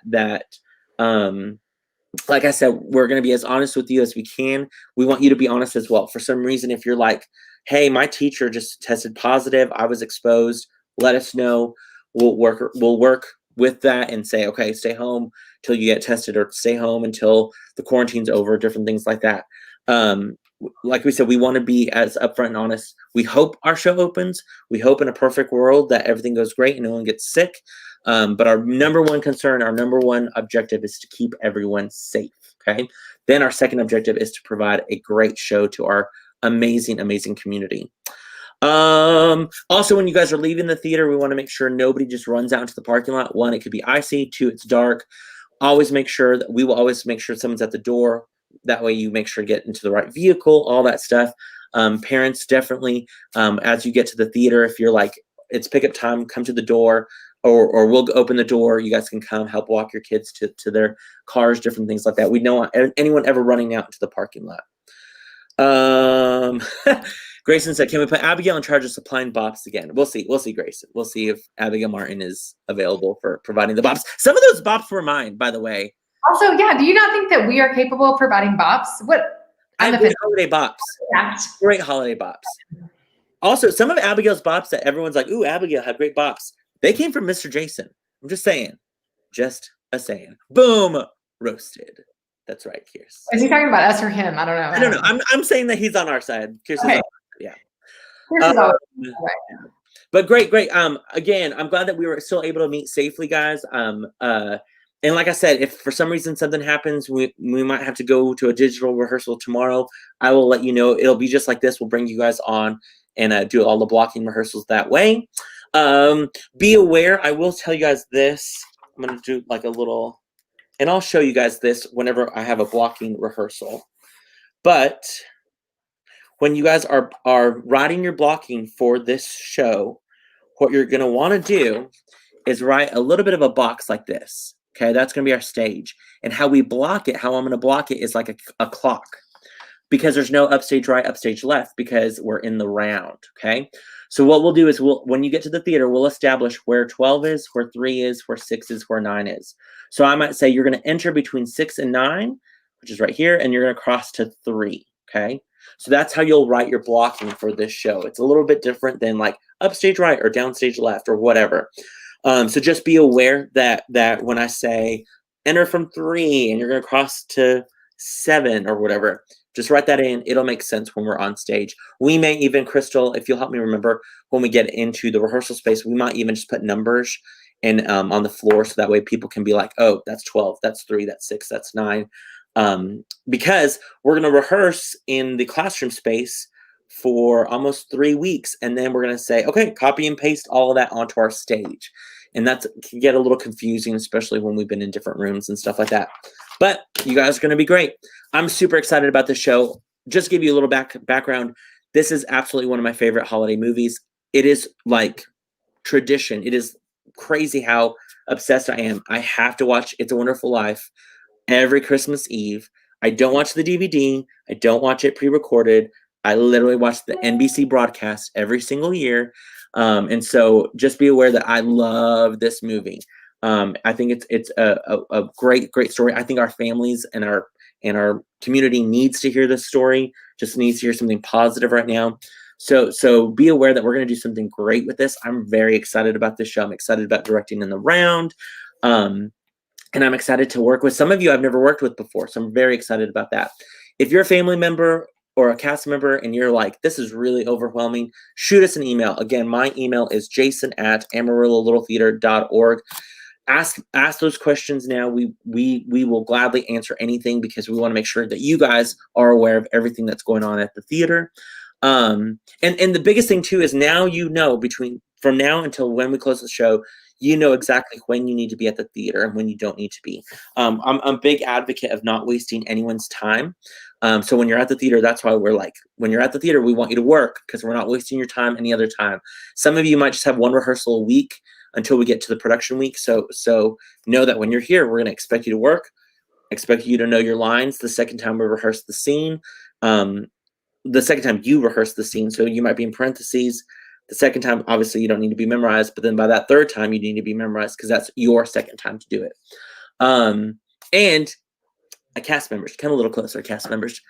like I said, we're going to be as honest with you as we can. We want you to be honest as well. For some reason, if you're like, hey, my teacher just tested positive, I was exposed, let us know. We'll work with that and say, okay, stay home till you get tested, or stay home until the quarantine's over, different things like that. Like we said, we want to be as upfront and honest. We hope our show opens. We hope in a perfect world that everything goes great and no one gets sick. But our number one concern, our number one objective is to keep everyone safe, okay? Then our second objective is to provide a great show to our amazing, amazing community. Also, when you guys are leaving the theater, we want to make sure nobody just runs out into the parking lot. One, it could be icy. Two, it's dark. We will always make sure someone's at the door. That way you make sure to get into the right vehicle, all that stuff. Parents, definitely, as you get to the theater, if you're like, it's pickup time, come to the door, or we'll open the door. You guys can come help walk your kids to their cars, different things like that. We don't want anyone ever running out into the parking lot. Grayson said, "Can we put Abigail in charge of supplying bops again?" We'll see. We'll see, Grayson. We'll see if Abigail Martin is available for providing the bops. Some of those bops were mine, by the way. Also, yeah, do you not think that we are capable of providing bops? I have great holiday bops. Great holiday bops. Also, some of Abigail's bops that everyone's like, "Ooh, Abigail had great bops." They came from Mr. Jason. I'm just saying. Just a saying. Boom! Roasted. That's right, Kiers. Is he talking about us or him? I don't know. I don't know. I'm saying that he's on our side. Kiers is on our side. Yeah. But great. Again, I'm glad that we were still able to meet safely, guys. And like I said, if for some reason something happens, we might have to go to a digital rehearsal tomorrow. I will let you know. It'll be just like this. We'll bring you guys on and do all the blocking rehearsals that way. Be aware. I will tell you guys this. I'm going to do like a little, and I'll show you guys this whenever I have a blocking rehearsal. But when you guys are writing your blocking for this show, what you're going to want to do is write a little bit of a box like this. Okay, that's going to be our stage. And how we block it, how I'm going to block it is like a clock. Because there's no upstage right, upstage left, because we're in the round, okay? So what we'll do is when you get to the theater, we'll establish where 12 is, where 3 is, where 6 is, where 9 is. So I might say you're going to enter between 6 and 9, which is right here, and you're going to cross to 3, okay? So that's how you'll write your blocking for this show. It's a little bit different than like upstage right or downstage left or whatever. So just be aware that when I say enter from 3 and you're going to cross to 7 or whatever, just write that in. It'll make sense when we're on stage. We may even, Crystal, if you'll help me remember, when we get into the rehearsal space, we might even just put numbers and on the floor so that way people can be like, oh, that's 12, that's 3, that's 6, that's 9. Because we're going to rehearse in the classroom space for almost 3 weeks. And then we're going to say, okay, copy and paste all of that onto our stage. And that can get a little confusing, especially when we've been in different rooms and stuff like that. But you guys are going to be great. I'm super excited about this show. Just give you a little background. This is absolutely one of my favorite holiday movies. It is like tradition. It is crazy how obsessed I am. I have to watch It's a Wonderful Life every Christmas Eve. I don't watch the DVD. I don't watch it pre-recorded. I literally watch the NBC broadcast every single year. And so just be aware that I love this movie. I think it's a great story. I think our families and our community needs to hear this story, just needs to hear something positive right now. So be aware that we're going to do something great with this. I'm very excited about this show. I'm excited about directing in the round. And I'm excited to work with some of you I've never worked with before. So I'm very excited about that. If you're a family member or a cast member and you're like, this is really overwhelming, shoot us an email. Again, my email is jason@amarillo.littletheater.org. Ask those questions now. We will gladly answer anything because we want to make sure that you guys are aware of everything that's going on at the theater. And the biggest thing too is now from now until when we close the show, you know exactly when you need to be at the theater and when you don't need to be. I'm a big advocate of not wasting anyone's time. So when you're at the theater, that's why we're like, when you're at the theater, we want you to work because we're not wasting your time any other time. Some of you might just have one rehearsal a week until we get to the production week. So know that when you're here, we're going to expect you to work, expect you to know your lines the second time we rehearse the scene. The second time you rehearse the scene, so you might be in parentheses. The second time, obviously, you don't need to be memorized, but then by that third time, you need to be memorized because that's your second time to do it. And cast members, come a little closer, cast members.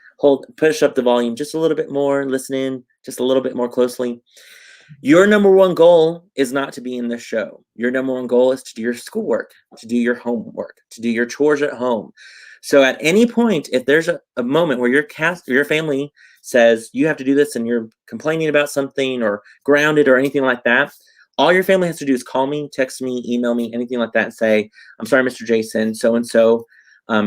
Push up the volume just a little bit more, listen in just a little bit more closely. Your number one goal is not to be in this show. Your number one goal is to do your schoolwork, to do your homework, to do your chores at home. So at any point, if there's a moment where your family says you have to do this and you're complaining about something or grounded or anything like that, all your family has to do is call me, text me, email me, anything like that, and say, I'm sorry, Mr. Jason, so-and-so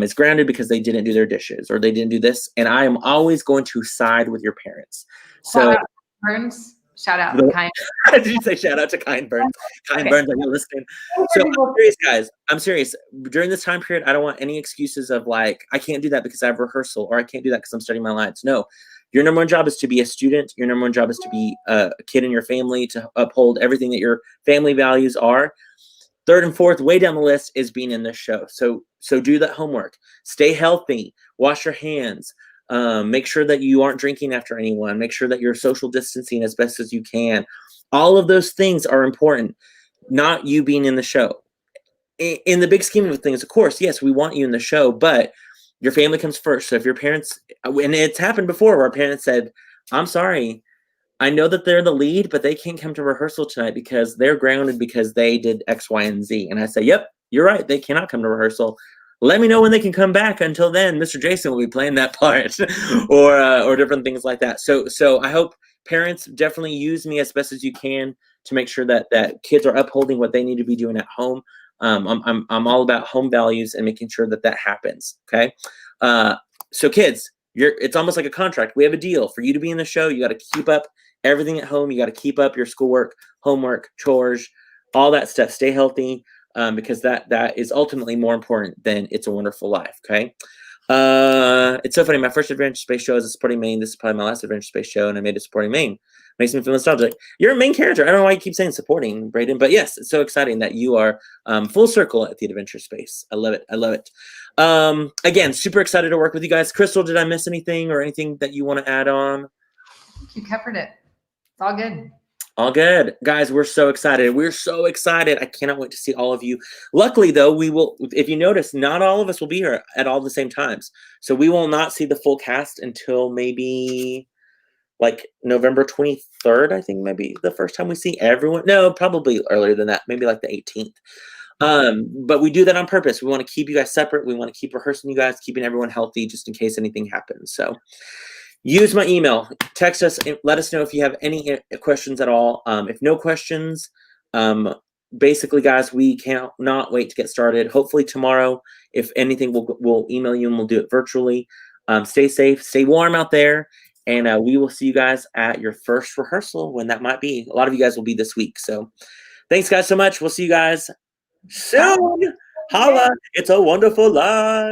is grounded because they didn't do their dishes or they didn't do this. And I am always going to side with your parents. So Burns. Shout out to Kind. Did you say shout out to Kind Burns? Kind Burns, are you listening? So I'm serious, guys. I'm serious. During this time period, I don't want any excuses of like, I can't do that because I have rehearsal or I can't do that because I'm studying my lines. No. Your number one job is to be a student. Your number one job is to be a kid in your family, to uphold everything that your family values are. Third and fourth, way down the list, is being in this show. So do that homework. Stay healthy. Wash your hands. Make sure that you aren't drinking after anyone. Make sure that you're social distancing as best as you can. All of those things are important, not you being in the show. In the big scheme of things, of course, yes, we want you in the show, but your family comes first. So if your parents, and it's happened before where our parents said, I'm sorry, I know that they're the lead, but they can't come to rehearsal tonight because they're grounded because they did X, Y, and Z. And I say, yep, you're right. They cannot come to rehearsal. Let me know when they can come back. Until then, Mr. Jason will be playing that part, or different things like that. So I hope parents definitely use me as best as you can to make sure that kids are upholding what they need to be doing at home. I'm all about home values and making sure that happens. Okay, so kids, it's almost like a contract. We have a deal for you to be in the show. You got to keep up everything at home. You got to keep up your schoolwork, homework, chores, all that stuff. Stay healthy, because that is ultimately more important than It's a Wonderful Life. Okay. It's so funny. My first Adventure Space show as a supporting main. This is probably my last Adventure Space show, and I made a supporting main. Makes me feel nostalgic. You're a main character. I don't know why you keep saying supporting, Braden, but yes, it's so exciting that you are full circle at the Adventure Space. I love it. I love it. Again, super excited to work with you guys. Crystal, did I miss anything or anything that you want to add on? I think you covered it. It's all good. All good. Guys, we're so excited. We're so excited. I cannot wait to see all of you. Luckily, though, we will, if you notice, not all of us will be here at all the same times. So we will not see the full cast until maybe like November 23rd, I think, maybe the first time we see everyone. No, probably earlier than that, maybe like the 18th. But we do that on purpose. We want to keep you guys separate. We want to keep rehearsing you guys, keeping everyone healthy just in case anything happens. So use my email, text us, and let us know if you have any questions at all. If no questions, basically, guys, we cannot wait to get started. Hopefully tomorrow, if anything, we'll email you and we'll do it virtually. Stay safe, stay warm out there, and we will see you guys at your first rehearsal when that might be. A lot of you guys will be this week. So thanks, guys, so much. We'll see you guys soon. Holla. It's a wonderful life.